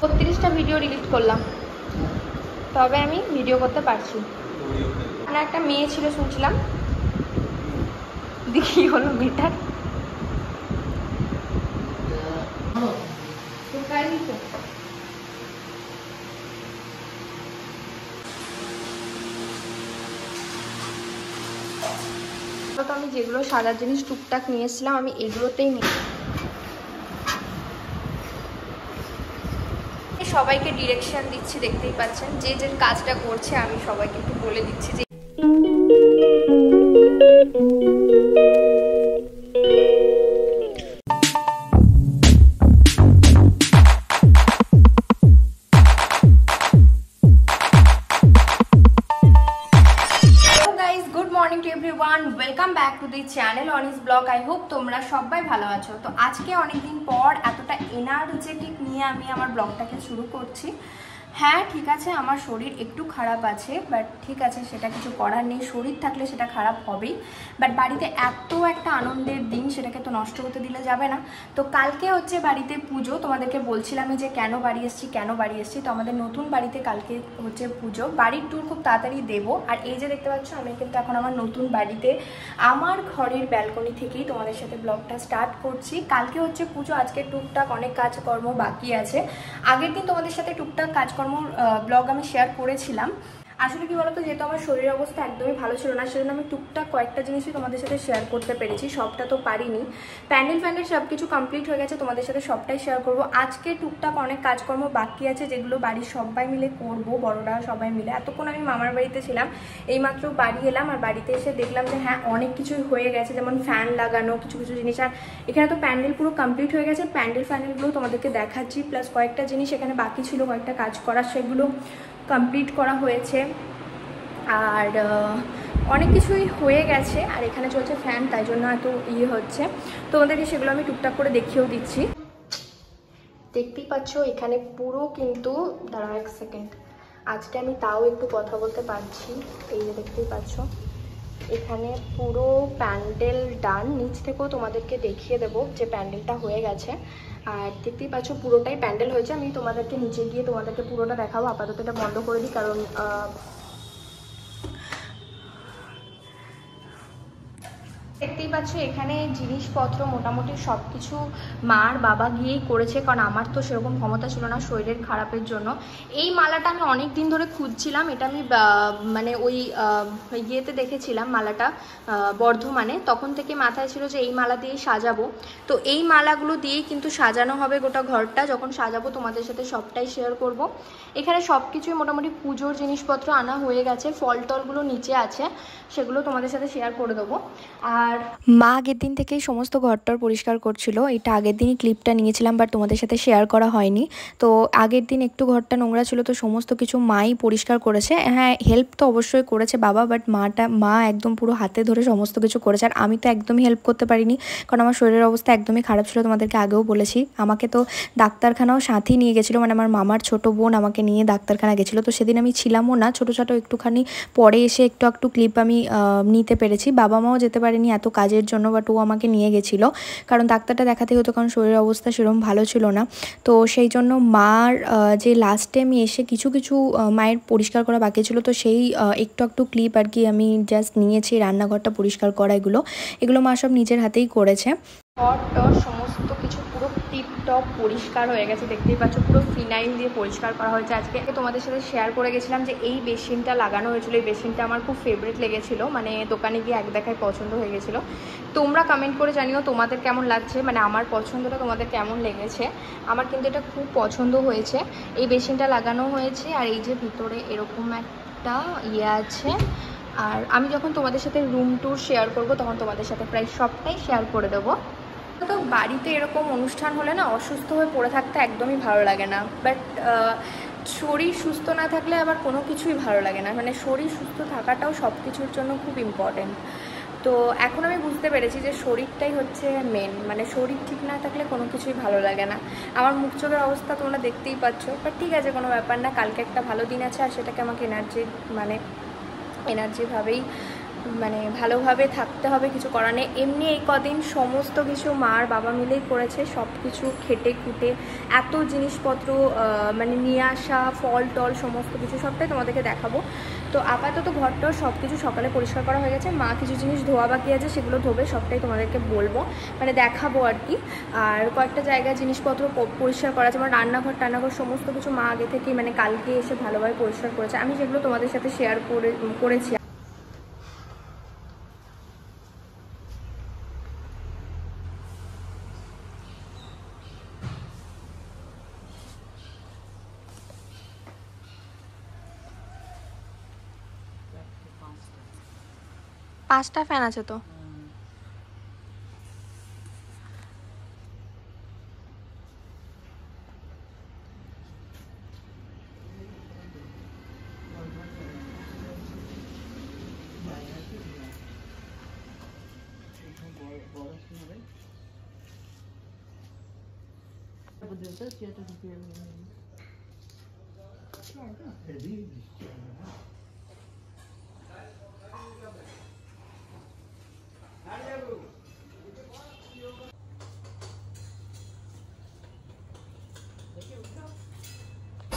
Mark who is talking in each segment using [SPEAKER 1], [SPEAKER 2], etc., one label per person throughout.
[SPEAKER 1] 32টা video delete করলাম, তবে আমি ভিডিও করতে পারছি। আপনার একটা মেয়ে ছিল শুনছিলাম, দেখি হলো মেয়েটার। তো আমি যেগুলো সাজার জিনিস টুকটাক নিয়ে এসেছিলাম আমি এগুলোতেই নিয়ে সবাইকে ডিরেকশন দিচ্ছি, দেখতেই পাচ্ছেন যে যে কাজটা করছে আমি সবাইকে একটু বলে দিচ্ছি যে welcome back to the channel Anis blog. I hope তোমরা সবাই ভালো আছো। তো আজকে অনেকদিন পর এতটা এনার্জেটিক নিয়ে আমি আমার ব্লগটাকে শুরু করছি। হ্যাঁ ঠিক আছে, আমার শরীর একটু খারাপ আছে, বাট ঠিক আছে, সেটা কিছু করার নেই। শরীর থাকলে সেটা খারাপ হবেই, বাট বাড়িতে এত একটা আনন্দের দিন, সেটাকে তো নষ্ট হতে দিলে যাবে না। তো কালকে হচ্ছে বাড়িতে পুজো, তোমাদেরকে বলছিলামই যে কেন বাড়ি এসছি। তো আমাদের নতুন বাড়িতে কালকে হচ্ছে পুজো। বাড়ির ট্যুর খুব তাড়াতাড়ি দেবো। আর এই যে দেখতে পাচ্ছ, আমি কিন্তু এখন আমার নতুন বাড়িতে আমার ঘরের ব্যালকনি থেকেই তোমাদের সাথে ব্লগটা স্টার্ট করছি। কালকে হচ্ছে পুজো, আজকে টুকটাক অনেক কাজকর্ম বাকি আছে। আগের দিন তোমাদের সাথে টুকটাক কাজকর্ম ব্লগ আমি শেয়ার করেছিলাম। আসলে কি বলতো, যেহেতু আমার শরীরের অবস্থা একদমই ভালো ছিল না, সেজন্য আমি টুকটাক কয়েকটা জিনিসই তোমাদের সাথে শেয়ার করতে পেরেছি, সবটা তো পারিনি। প্যান্ডেল সব কিছু কমপ্লিট হয়ে গেছে, তোমাদের সাথে সবটাই শেয়ার করবো। আজকে টুকটাক অনেক কাজকর্ম বাকি আছে, যেগুলো বাড়ির সবাই মিলে করবো, বড়রা সবাই মিলে। এতক্ষণ আমি মামার বাড়িতে ছিলাম, এইমাত্র বাড়ি এলাম, আর বাড়িতে এসে দেখলাম যে হ্যাঁ অনেক কিছুই হয়ে গেছে, যেমন ফ্যান লাগানো, কিছু কিছু জিনিস। আর এখানে তো প্যান্ডেল পুরো কমপ্লিট হয়ে গেছে, প্যান্ডেলগুলো তোমাদেরকে দেখাচ্ছি। প্লাস কয়েকটা জিনিস এখানে বাকি ছিল, কয়েকটা কাজ করার, সেগুলো কমপ্লিট করা হয়েছে। আর অনেক কিছুই হয়ে গেছে। আর এখানে চলছে ফ্যান, তাই জন্য এত হচ্ছে। তোমাদেরকে সেগুলো আমি টুকটাক করে দেখিয়েও দিচ্ছি। দেখতেই পাচ্ছ এখানে পুরো কিন্তু, দাঁড়াও এক সেকেন্ড, আজকে আমি তাও একটু কথা বলতে পারছি। এই যে দেখতেই পাচ্ছ এখানে পুরো প্যান্ডেল ডান। নিচ থেকেও তোমাদেরকে দেখিয়ে দেবো যে প্যান্ডেলটা হয়ে গেছে। আর দেখতেই পাচ্ছ পুরোটাই প্যান্ডেল হয়েছে। আমি তোমাদেরকে নিচে গিয়ে তোমাদেরকে পুরোটা দেখাবো। আপাতত এটা বন্ধ করে দিই, কারণ দেখতেই পাচ্ছ এখানে জিনিসপত্র মোটামুটি সব কিছু মার বাবা গিয়েই করেছে, কারণ আমার তো সেরকম ক্ষমতা ছিল না শরীরের খারাপের জন্য। এই মালাটা আমি অনেক দিন ধরে খুঁজছিলাম, এটা আমি মানে ওই ইয়েতে দেখেছিলাম মালাটা বর্ধমানে, তখন থেকে মাথায় ছিল যে এই মালা দিয়েই সাজাবো। তো এই মালাগুলো দিয়েই কিন্তু সাজানো হবে গোটা ঘরটা। যখন সাজাবো তোমাদের সাথে সবটাই শেয়ার করব। এখানে সব কিছুই মোটামুটি পুজোর জিনিসপত্র আনা হয়ে গেছে, ফল টলগুলো নিচে আছে, সেগুলো তোমাদের সাথে শেয়ার করে দেবো। আর মা আগের দিন থেকেই সমস্ত ঘরটর পরিষ্কার করছিল। এটা আগের দিনই ক্লিপটা নিয়েছিলাম, বাট তোমাদের সাথে শেয়ার করা হয়নি। তো আগের দিন একটু ঘরটা নোংরা ছিল, তো সমস্ত কিছু মাই পরিষ্কার করেছে। হ্যাঁ হেল্প তো অবশ্যই করেছে বাবা, বাট মা একদম পুরো হাতে ধরে সমস্ত কিছু করেছে। আর আমি তো একদমই হেল্প করতে পারিনি, কারণ আমার শরীরের অবস্থা একদমই খারাপ ছিল, তোমাদেরকে আগেও বলেছি। আমাকে তো ডাক্তারখানাও সাথেই নিয়ে গেছিলো, মানে আমার মামার ছোট বোন আমাকে নিয়ে ডাক্তারখানা গেছিলো। তো সেদিন আমি ছিলামও না, ছোটো একটুখানি পরে এসে একটু ক্লিপ আমি নিতে পেরেছি। বাবা মাও যেতে পারেনি এত কাজের জন্য, বাট ও আমাকে নিয়ে গেছিলো, কারণ ডাক্তারটা দেখাতে হতো, কারণ শরীরের অবস্থা সেরকম ভালো ছিল না। তো সেই জন্য মার যে লাস্টে আমি এসে কিছু মায়ের পরিষ্কার করা বাকি ছিল, তো সেই একটু ক্লিপ আর কি আমি জাস্ট নিয়েছি। রান্নাঘরটা পরিষ্কার করা, এগুলো মা সব নিজের হাতেই করেছে। ঘর সমস্ত কিছু পুরো টিপটপ পরিষ্কার হয়ে গেছে, দেখতেই পাচ্ছ পুরো ফিনাইল দিয়ে পরিষ্কার করা হয়েছে। আজকে তোমাদের সাথে শেয়ার করে গেছিলাম যে এই বেসিনটা লাগানো হয়েছিল, এই বেসিনটা আমার খুব ফেভারিট লেগেছিলো, মানে দোকানে গিয়ে এক দেখায় পছন্দ হয়ে গেছিলো। তোমরা কমেন্ট করে জানিও তোমাদের কেমন লাগছে, মানে আমার পছন্দটা তোমাদের কেমন লেগেছে। আমার কিন্তু এটা খুব পছন্দ হয়েছে। এই বেসিনটা লাগানো হয়েছে, আর এই যে ভিতরে এরকম একটা আছে। আর আমি যখন তোমাদের সাথে রুম ট্যুর শেয়ার করবো, তখন তোমাদের সাথে প্রায় সবটাই শেয়ার করে দেবো। তো বাড়িতে এরকম অনুষ্ঠান হলে না, অসুস্থ হয়ে পড়ে থাকতে একদমই ভালো লাগে না, বাট শরীর সুস্থ না থাকলে আবার কোনো কিছুই ভালো লাগে না। মানে শরীর সুস্থ থাকাটাও সব কিছুর জন্য খুব ইম্পর্টেন্ট। তো এখন আমি বুঝতে পেরেছি যে শরীরটাই হচ্ছে মেন, মানে শরীর ঠিক না থাকলে কোনো কিছুই ভালো লাগে না। আমার মুখ চোখের অবস্থা তোমরা দেখতেই পাচ্ছ, বাট ঠিক আছে, কোনো ব্যাপার না। কালকে একটা ভালো দিন আছে, আর সেটাকে আমাকে এনার্জিভাবেই মানে ভালোভাবে থাকতে হবে, কিছু করার নেই। এমনি এই কদিন সমস্ত কিছু মার বাবা মিলেই করেছে, সব কিছু খেটে খুঁটে এত জিনিসপত্র মানে নিয়ে আসা, ফল টল সমস্ত কিছু সবটাই তোমাদেরকে দেখাবো। তো আপাতত ঘরটাও সব কিছু সকালে পরিষ্কার করা হয়ে গেছে, মা কিছু জিনিস ধোয়া বাকি আছে, সেগুলো ধোবে, সবটাই তোমাদেরকে বলবো, মানে দেখাবো আর কি। আর কয়েকটা জায়গায় জিনিসপত্র পরিষ্কার করা আছে, আমার রান্নাঘর সমস্ত কিছু মা আগে থেকেই মানে কালকে এসে ভালোভাবে পরিষ্কার করেছে, আমি সেগুলো তোমাদের সাথে শেয়ার করেছি। পাঁচটা ফ্যান আছে তো।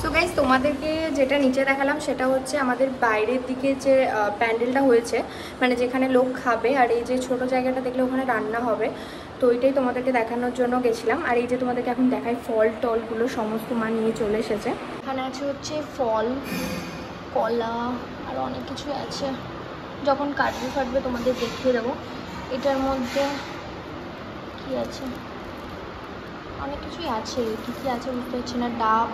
[SPEAKER 1] সো গাইস, তোমাদেরকে যেটা নিচে দেখালাম সেটা হচ্ছে আমাদের বাইরের দিকে যে প্যান্ডেলটা হয়েছে, মানে যেখানে লোক খাবে, আর এই যে ছোট জায়গাটা দেখলে ওখানে রান্না হবে, তো ওইটাই তোমাদেরকে দেখানোর জন্য গেছিলাম। আর এই যে তোমাদেরকে এখন দেখাই ফল টলগুলো সমস্ত মা নিয়ে চলে এসেছে। এখানে আছে হচ্ছে ফল, কলা, আর অনেক কিছু আছে, যখন কাটবে ফাটবে তোমাদের দেখিয়ে দেবো। এটার মধ্যে কি আছে, অনেক কিছুই আছে, কী কী আছে বুঝতে পারছি না। ডাব,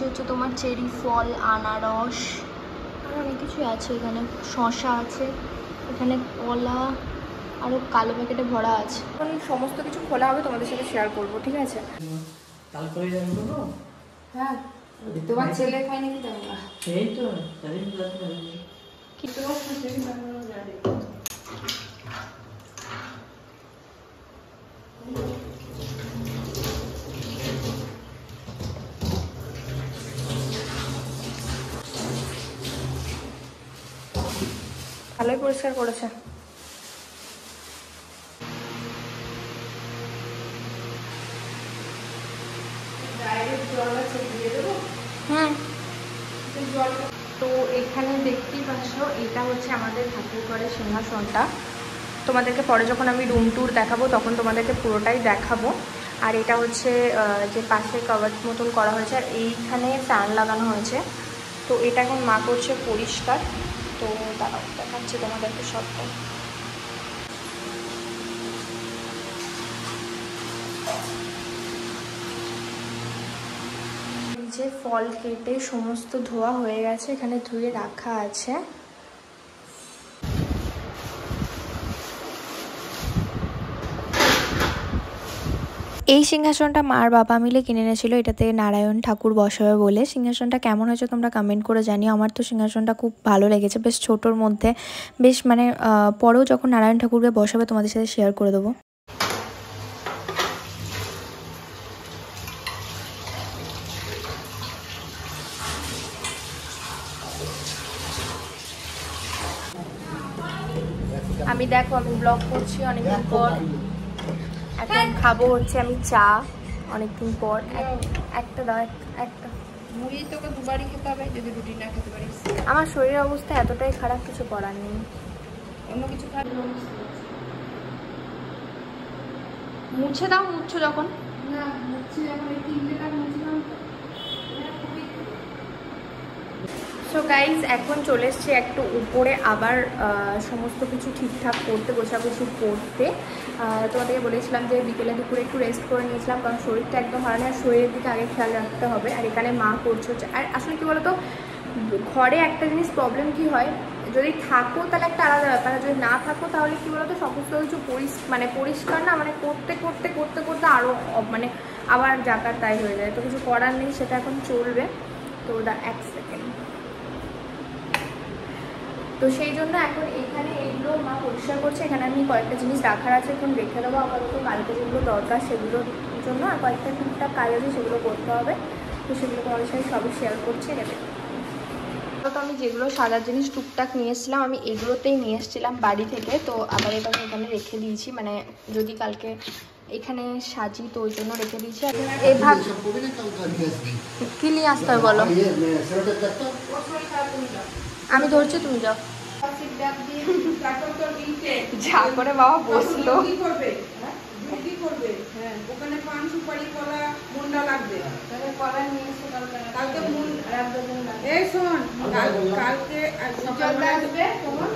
[SPEAKER 1] হচ্ছে তোমার চেরি ফল, আনারস, আর অনেক কিছুই আছে। এখানে শসা আছে, এখানে কলা, আরও কালো প্যাকেটে ভরা আছে। এখন সমস্ত কিছু খোলা হবে, তোমাদের সাথে শেয়ার করবো, ঠিক আছে? হ্যাঁ, তোমার ছেলে খায় নাকি জানো না, সেই তো কিন্তু ভালোই পরিষ্কার করেছে। হুম, তো এখানে দেখতেই পাচ্ছ, এটা হচ্ছে আমাদের ঠাকুর ঘরের সিংহাসনটা। তোমাদেরকে পরে যখন আমি রুম ট্যুর দেখাবো তখন তোমাদেরকে পুরোটাই দেখাবো। আর এটা হচ্ছে যে পাশে কভার মতন করা হয়েছে, আর এইখানে ফ্যান লাগানো হয়েছে। তো এটা এখন মা করছে পরিষ্কার। তো দাঁড়াও, দেখাচ্ছি তোমাদেরকে সবটাই। যে ফল কেটে সমস্ত ধোয়া হয়ে গেছে, এখানে ধুয়ে রাখা আছে। এই সিংহাসনটা মার বাবা মিলে কিনে এনেছিল, এটাতে নারায়ণ ঠাকুর বসাবে বলে। সিংহাসনটা কেমন হয়েছে তোমরা কমেন্ট করে জানিও। আমার তো সিংহাসনটা খুব ভালো লেগেছে, বেশ ছোটোর মধ্যে, বেশ মানে পরেও যখন নারায়ণ ঠাকুরকে বসাবে তোমাদের সাথে শেয়ার করে দেবো। আমি দেখো, আমি ব্লগ করছি অনেকদিন পর, এখন খাবো হচ্ছে আমি চা অনেকদিন পর। একটা দাও, একটা মুড়ি তোকে দুবারই খেতে হবে যদি রুটি না খেতে পারিস। আমার শরীরের অবস্থা এতটাই খারাপ, কিছু করার নেই, অন্য কিছু খাবি। মুছে দাও, মুছছো যখন। না মুছছি যখন, এই তিনটে কাজ মুছে দাও। সো গাইজ, এখন চলে এসছি একটু উপরে, আবার সমস্ত কিছু ঠিকঠাক করতে, গোছাগুছি করতে। তোমাদেরকে বলেছিলাম যে বিকেলে দুপুরে একটু রেস্ট করে নিয়েছিলাম, কারণ শরীরটা একদম ভালো নেই, আর শরীরের দিকে আগে খেয়াল রাখতে হবে। আর এখানে মা করছে। আর আসলে কী বলতো, ঘরে একটা জিনিস প্রবলেম কী হয়, যদি থাকো তাহলে একটা আলাদা ব্যাপার, যদি না থাকো তাহলে কী বলতো সমস্ত কিছু পরিষ্কার না, মানে করতে করতে করতে করতে আরও মানে আবার যাকার তাই হয়ে যায়। তো কিছু করার নেই, সেটা এখন চলবে। তো এক সেকেন্ড, তো সেই জন্য এখন এখানে এইগুলো মা পরিষ্কার করছে। এখানে আমি কয়েকটা জিনিস রাখার আছে, এখন রেখে দেবো আপাতত, কালকে যেগুলো দরকার সেগুলোর জন্য আর কয়েকটা টুকটাক কাজ আছে সেগুলো করতে হবে। তো সেগুলো তোমাদের সাথে সবই শেয়ার করছি নেবে। তো আমি যেগুলো সাজার জিনিস টুকটাক নিয়ে এসেছিলাম আমি এগুলোতেই নিয়ে এসেছিলাম বাড়ি থেকে। তো আবার এটা আমি এখানে রেখে দিয়েছি, মানে যদি কালকে এখানে সাজি তো ওই জন্য রেখে দিয়েছি। এই ভাব কি নিয়ে আসতে হবে বলো? আমি ধরছি, তুমি যাও। যা করে বাবা বসলো।
[SPEAKER 2] ওখানে পান সুপারি কলা মুন্ডা লাগবে, কলা নিয়ে এসে কালকে এই শোন কালকে আসবে তোমার